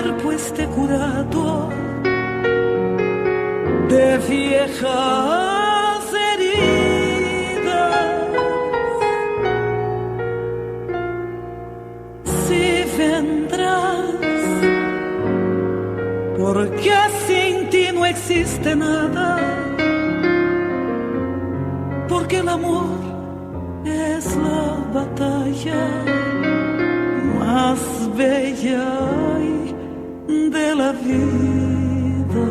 cuerpo esté curado de viejas heridas. Si vendrás, porque sin ti no existe nada, porque el amor es la batalla más bella de la vida.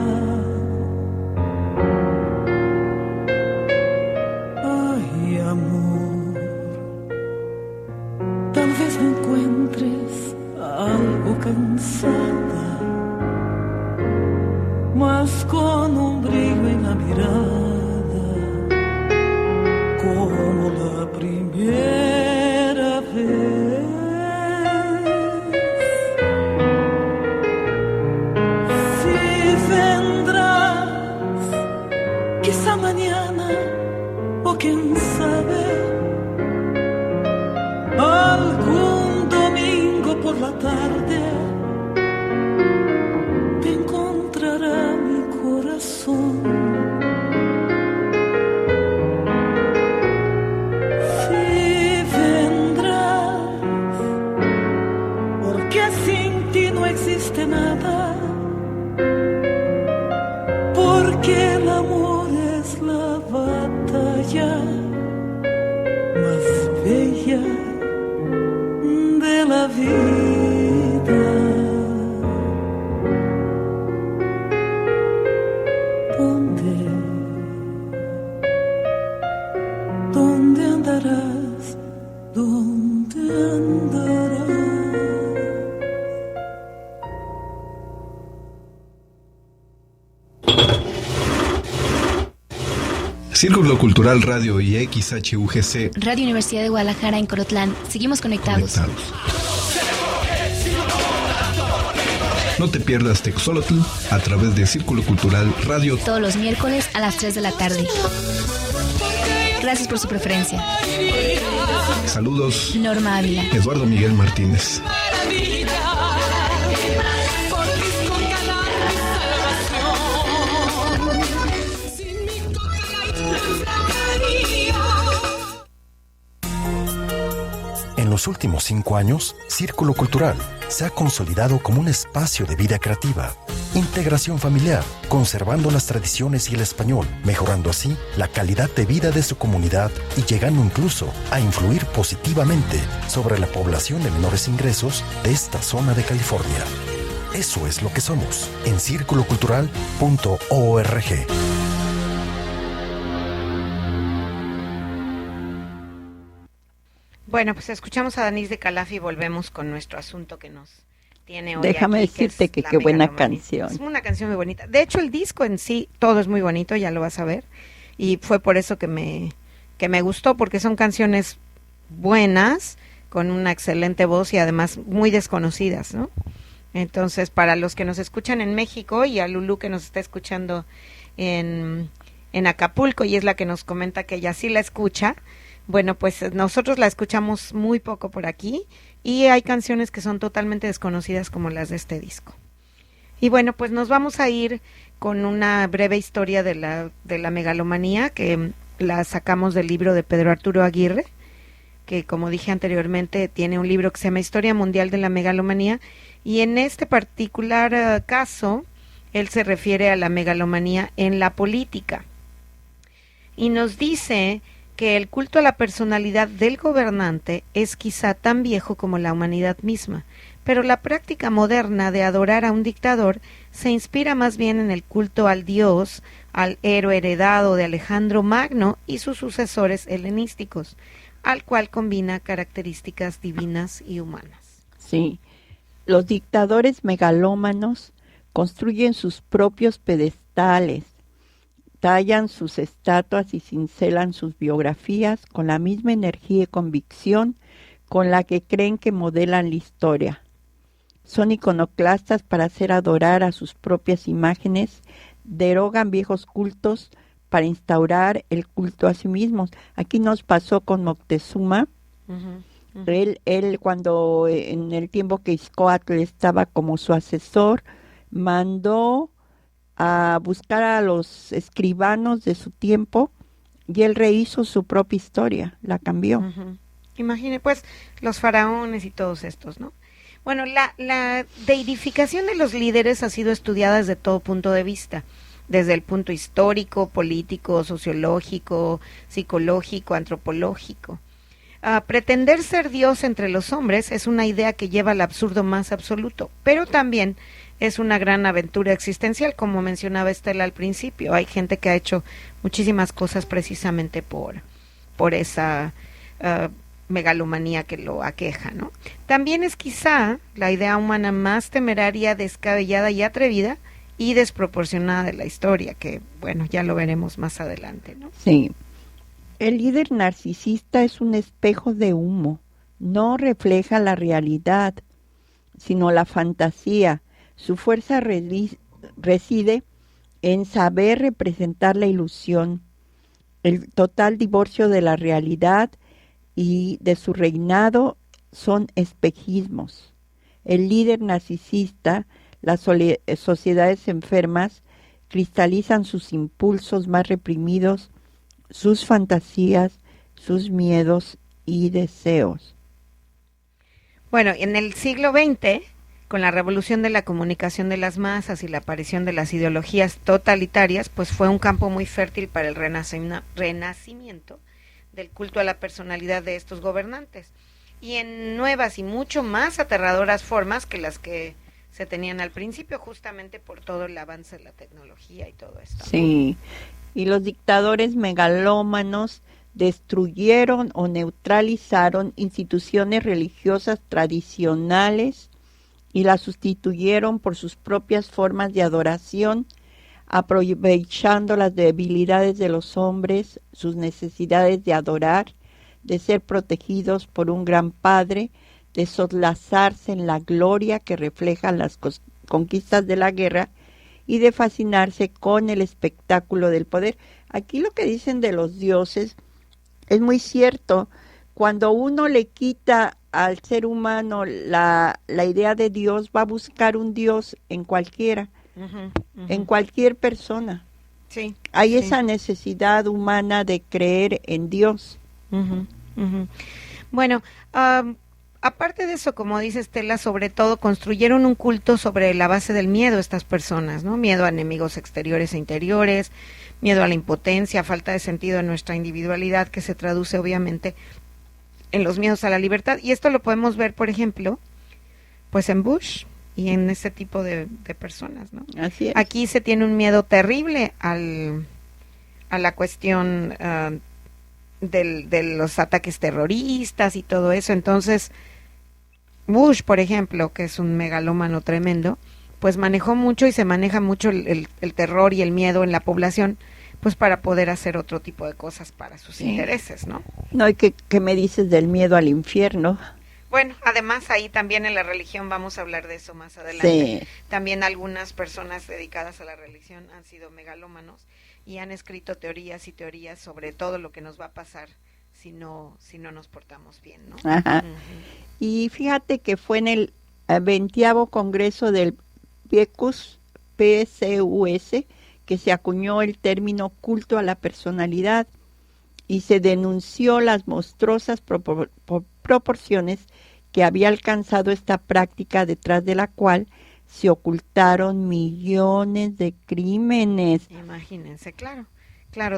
Ay, amor, tal vez me encuentres algo cansada, mas con un brillo en la mirada, como la primera vez. Quizá mañana, o quién sabe, algún domingo por la tarde te encontrará mi corazón. Si vendrás, porque sin ti no existe nada, porque el amor es la batalla más bella de la vida. ¿Dónde andarás? ¿Dónde andarás? Círculo Cultural Radio y XHUGC Radio Universidad de Guadalajara en Corotlán. Seguimos conectados. No te pierdas Texolotl a través de Círculo Cultural Radio todos los miércoles a las 3 de la tarde. Gracias por su preferencia. Saludos. Norma Ávila. Eduardo Miguel Martínez. En los últimos 5 años, Círculo Cultural se ha consolidado como un espacio de vida creativa, integración familiar, conservando las tradiciones y el español, mejorando así la calidad de vida de su comunidad y llegando incluso a influir positivamente sobre la población de menores ingresos de esta zona de California. Eso es lo que somos en circulocultural.org. Bueno, pues escuchamos a Danis de Calaf y volvemos con nuestro asunto que nos tiene hoy. Déjame aquí, decirte que qué buena canción. Es una canción muy bonita. De hecho, el disco en sí, todo es muy bonito, ya lo vas a ver. Y fue por eso que me gustó, porque son canciones buenas, con una excelente voz y además muy desconocidas, ¿no? Entonces, para los que nos escuchan en México y a Lulú que nos está escuchando en Acapulco y es la que nos comenta que ella sí la escucha, bueno, pues nosotros la escuchamos muy poco por aquí y hay canciones que son totalmente desconocidas como las de este disco. Y bueno, pues nos vamos a ir con una breve historia de la megalomanía que la sacamos del libro de Pedro Arturo Aguirre, que como dije anteriormente tiene un libro que se llama Historia Mundial de la Megalomanía y en este particular caso él se refiere a la megalomanía en la política y nos dice que el culto a la personalidad del gobernante es quizá tan viejo como la humanidad misma, pero la práctica moderna de adorar a un dictador se inspira más bien en el culto al dios, al héroe heredado de Alejandro Magno y sus sucesores helenísticos, al cual combina características divinas y humanas. Sí, los dictadores megalómanos construyen sus propios pedestales, tallan sus estatuas y cincelan sus biografías con la misma energía y convicción con la que creen que modelan la historia. Son iconoclastas para hacer adorar a sus propias imágenes, derogan viejos cultos para instaurar el culto a sí mismos. Aquí nos pasó con Moctezuma. Él cuando en el tiempo que Izcóatl estaba como su asesor, mandó a buscar a los escribanos de su tiempo y él rehizo su propia historia, la cambió. Imagine, pues, los faraones y todos estos, ¿no? Bueno, la deidificación de los líderes ha sido estudiada desde todo punto de vista, desde el punto histórico, político, sociológico, psicológico, antropológico. Pretender ser Dios entre los hombres es una idea que lleva al absurdo más absoluto, pero también es una gran aventura existencial, como mencionaba Estela al principio. Hay gente que ha hecho muchísimas cosas precisamente por esa megalomanía que lo aqueja, ¿no? También es quizá la idea humana más temeraria, descabellada y atrevida y desproporcionada de la historia, que, bueno, ya lo veremos más adelante, ¿no? Sí. El líder narcisista es un espejo de humo, no refleja la realidad, sino la fantasía. Su fuerza reside en saber representar la ilusión, el total divorcio de la realidad y de su reinado son espejismos. El líder narcisista, las sociedades enfermas, cristalizan sus impulsos más reprimidos, sus fantasías, sus miedos y deseos. Bueno, en el siglo XX, con la revolución de la comunicación de las masas y la aparición de las ideologías totalitarias, pues fue un campo muy fértil para el renacimiento del culto a la personalidad de estos gobernantes, y en nuevas y mucho más aterradoras formas que las que se tenían al principio, justamente por todo el avance de la tecnología y todo esto. Sí, y los dictadores megalómanos destruyeron o neutralizaron instituciones religiosas tradicionales y las sustituyeron por sus propias formas de adoración, aprovechando las debilidades de los hombres, sus necesidades de adorar, de ser protegidos por un gran padre, de soslazarse en la gloria que reflejan las conquistas de la guerra y de fascinarse con el espectáculo del poder. Aquí lo que dicen de los dioses es muy cierto. Cuando uno le quita al ser humano la idea de Dios, va a buscar un Dios en cualquiera, en cualquier persona. Sí, Hay sí. esa necesidad humana de creer en Dios. Bueno, aparte de eso, como dice Estela, sobre todo construyeron un culto sobre la base del miedo estas personas, ¿no? Miedo a enemigos exteriores e interiores, miedo a la impotencia, falta de sentido en nuestra individualidad, que se traduce obviamente en los miedos a la libertad. Y esto lo podemos ver, por ejemplo, pues en Bush y en ese tipo de personas, ¿no? Así es. Aquí se tiene un miedo terrible a la cuestión de los ataques terroristas y todo eso. Entonces, Bush, por ejemplo, que es un megalómano tremendo, pues manejó mucho y se maneja mucho el terror y el miedo en la población, pues para poder hacer otro tipo de cosas para sus intereses, ¿no? No, ¿y qué me dices del miedo al infierno? Bueno, además ahí también en la religión, vamos a hablar de eso más adelante. Sí. También algunas personas dedicadas a la religión han sido megalómanos y han escrito teorías y teorías sobre todo lo que nos va a pasar si no nos portamos bien, ¿no? Ajá. Y fíjate que fue en el 20º Congreso del PCUS que se acuñó el término culto a la personalidad y se denunció las monstruosas proporciones que había alcanzado esta práctica, detrás de la cual se ocultaron millones de crímenes. Imagínense, claro,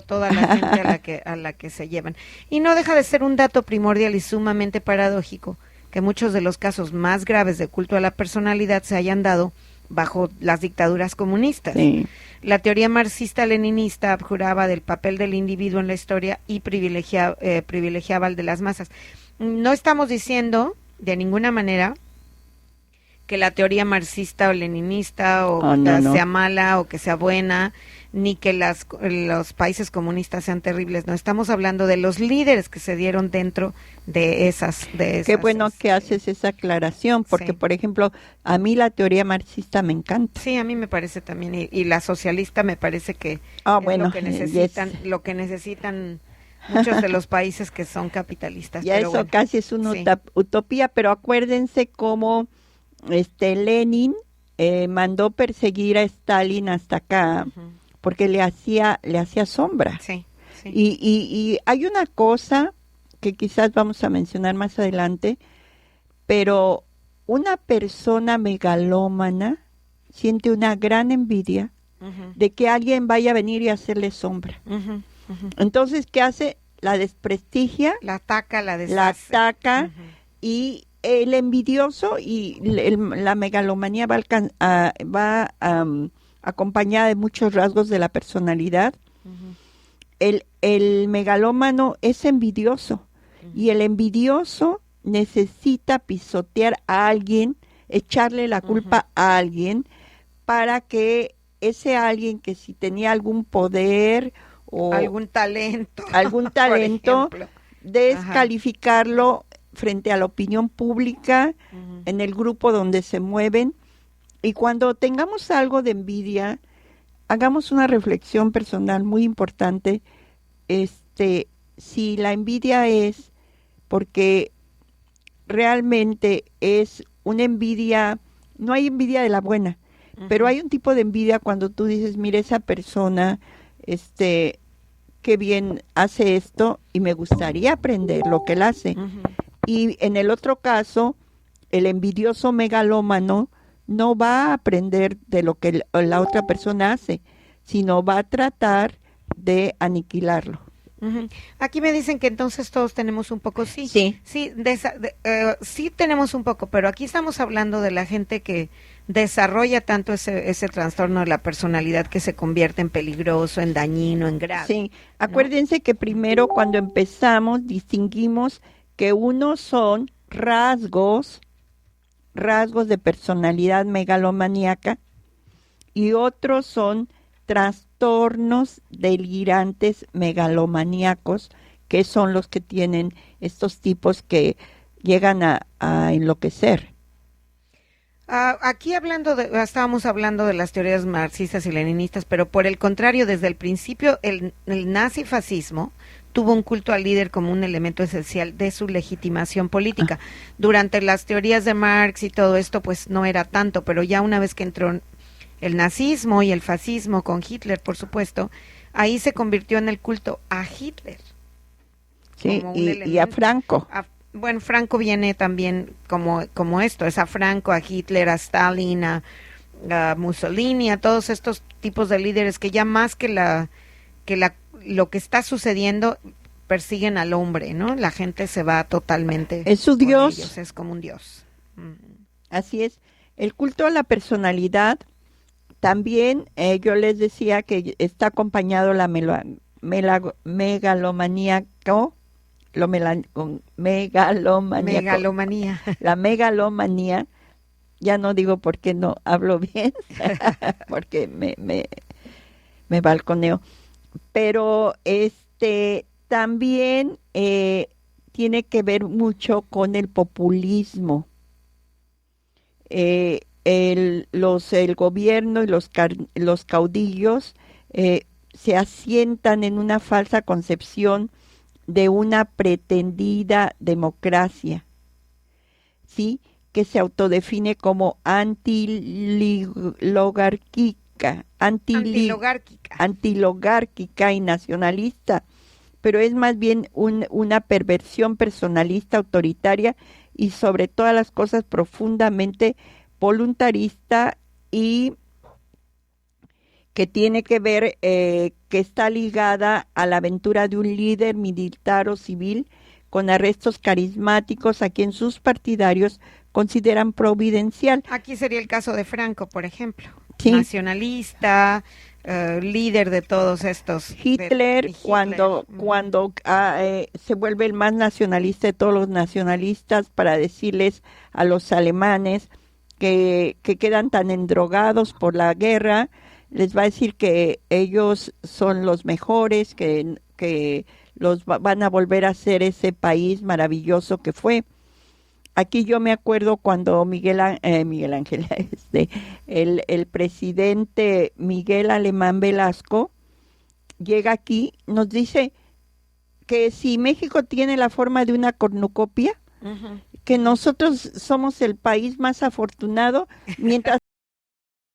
toda la gente a la que se llevan. Y no deja de ser un dato primordial y sumamente paradójico que muchos de los casos más graves de culto a la personalidad se hayan dado bajo las dictaduras comunistas. Sí. La teoría marxista-leninista abjuraba del papel del individuo en la historia y privilegiaba el de las masas. No estamos diciendo de ninguna manera que la teoría marxista o leninista sea mala o que sea buena, ni que los países comunistas sean terribles. No, estamos hablando de los líderes que se dieron dentro de esas. Qué bueno que haces esa aclaración, porque, por ejemplo, a mí la teoría marxista me encanta. Sí, a mí me parece también, y la socialista me parece que bueno, lo que necesitan muchos de los países que son capitalistas. Ya pero eso bueno, casi es una sí. utopía, pero acuérdense cómo Lenin mandó perseguir a Stalin hasta acá, Ujú. porque le hacía sombra. Sí, sí. Y hay una cosa que quizás vamos a mencionar más adelante, pero una persona megalómana siente una gran envidia Ujú, de que alguien vaya a venir y hacerle sombra. ujú, ujú. Entonces, ¿qué hace? La desprestigia, La ataca, la la deshace. ataca, Ujú. y el envidioso y la megalomanía va acompañada de muchos rasgos de la personalidad. Ujú. El megalómano es envidioso y el envidioso necesita pisotear a alguien, echarle la culpa a alguien para que ese alguien que si tenía algún poder o Algún talento. algún por talento, ejemplo. descalificarlo frente a la opinión pública, Ujú. en el grupo donde se mueven. Y cuando tengamos algo de envidia, hagamos una reflexión personal muy importante. Si la envidia es porque realmente es una envidia, no hay envidia de la buena, pero hay un tipo de envidia cuando tú dices, mira, esa persona, qué bien hace esto y me gustaría aprender lo que él hace. Ujú. Y en el otro caso, el envidioso megalómano no va a aprender de lo que la otra persona hace, sino va a tratar de aniquilarlo. Ujú. Aquí me dicen que entonces todos tenemos un poco, sí. Sí. Sí, sí tenemos un poco, pero aquí estamos hablando de la gente que desarrolla tanto ese trastorno de la personalidad que se convierte en peligroso, en dañino, en grave. Sí, acuérdense que primero cuando empezamos distinguimos que unos son rasgos de personalidad megalomaníaca y otros son trastornos delirantes megalomaníacos, que son los que tienen estos tipos que llegan a enloquecer. Aquí estábamos hablando de las teorías marxistas y leninistas, pero por el contrario, desde el principio el nazifascismo tuvo un culto al líder como un elemento esencial de su legitimación política. Durante las teorías de Marx y todo esto, pues no era tanto, pero ya una vez que entró el nazismo y el fascismo con Hitler, por supuesto, ahí se convirtió en el culto a Hitler. Sí, como un y a elemento. Franco. Bueno, Franco viene también como esto, es a Franco, a Hitler, a Stalin, a Mussolini, a todos estos tipos de líderes que ya más que lo que está sucediendo persiguen al hombre, ¿no? La gente se va totalmente. Es su con dios. ellos, es como un dios. Así es. El culto a la personalidad también, yo les decía que está acompañado megalomaníaco, Megalomanía. la megalomanía. Ya no digo por qué no hablo bien, porque me balconeo. Pero también tiene que ver mucho con el populismo. El gobierno y los caudillos se asientan en una falsa concepción de una pretendida democracia, ¿sí? Que se autodefine como antilogárquica y nacionalista, pero es más bien una perversión personalista, autoritaria y sobre todas las cosas profundamente voluntarista y que tiene que ver, que está ligada a la aventura de un líder militar o civil con arrestos carismáticos a quien sus partidarios consideran providencial. Aquí sería el caso de Franco, por ejemplo. Sí. Nacionalista, líder de todos estos. Hitler, cuando se vuelve el más nacionalista de todos los nacionalistas para decirles a los alemanes que quedan tan endrogados por la guerra, les va a decir que ellos son los mejores, que los van a volver a ser ese país maravilloso que fue. Aquí yo me acuerdo cuando Miguel Ángel, el presidente Miguel Alemán Velasco llega aquí, nos dice que si México tiene la forma de una cornucopia, que nosotros somos el país más afortunado, mientras